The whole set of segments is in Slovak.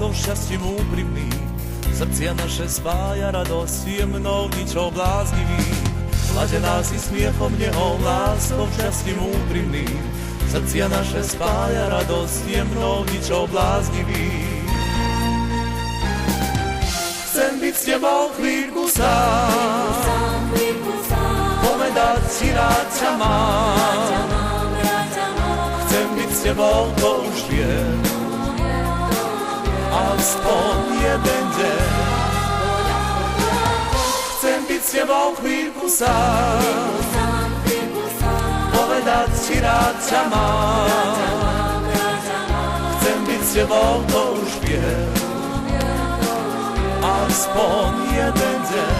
láskou, šťastím úprimným. Srdcia naše spája radosť, jemnou ničou bláznivým. Ladená si smiechom nehou, láskou, šťastím úprimným. Srdcia naše spája radosť, jemnou ničou bláznivým. Chcem byť s tebou chvíľku sám, povedať si rád ťa mám. Chcem byť s tebou, to už viem, aspoň jeden deň. Chcem byť s tebou chvíľku sám, povedať si rád ťa mám. Chcem byť s tebou, to už viem, aspoň jeden deň.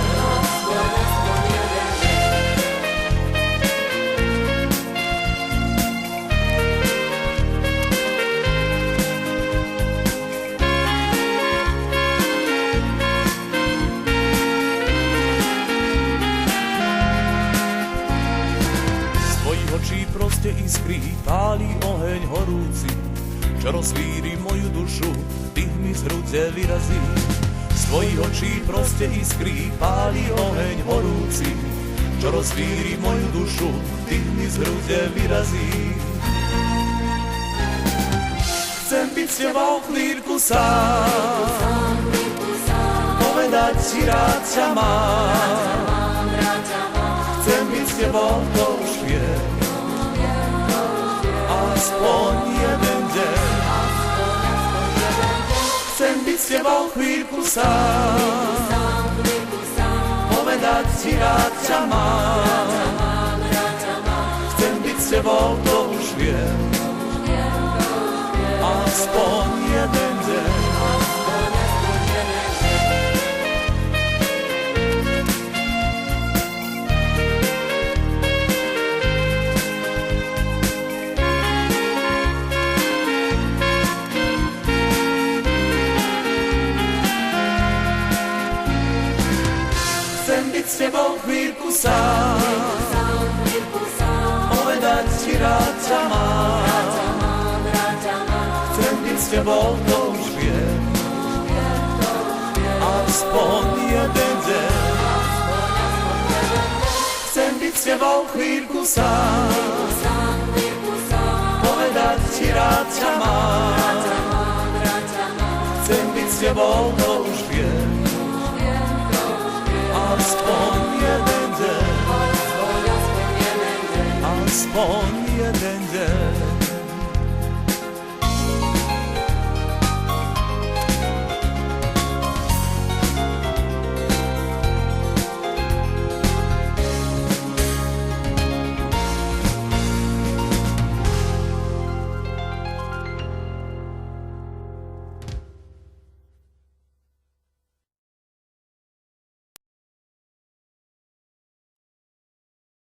Očí proste iskry, páli oheň horúci, čo rozvíri moju dušu, dých mi z hrude vyrazí. Z tvojich očí proste iskry, páli oheň horúci, čo rozvíri moju dušu, dých mi z hrude vyrazí. Chcem byť s tebou chvíľku sám, povedať si rád ťa mám. Chcem byť s tebou, to už viem, aspoň jeden deň. Chcem byť s tebou chvíľku sám, povedať si rád ťa mám. Chcem byť s tebou, to už viem, aspoň jeden deň. S tebou chvíľku sám, povedať si rád ťa mám. Chcem byť s tebou, to už viem, aspoň jeden deň. Chcem byť s tebou chvíľku sám, povedať si rád ťa mám. Chcem byť s tebou, to už viem, aspoň jeden deň, aspoň jeden deň.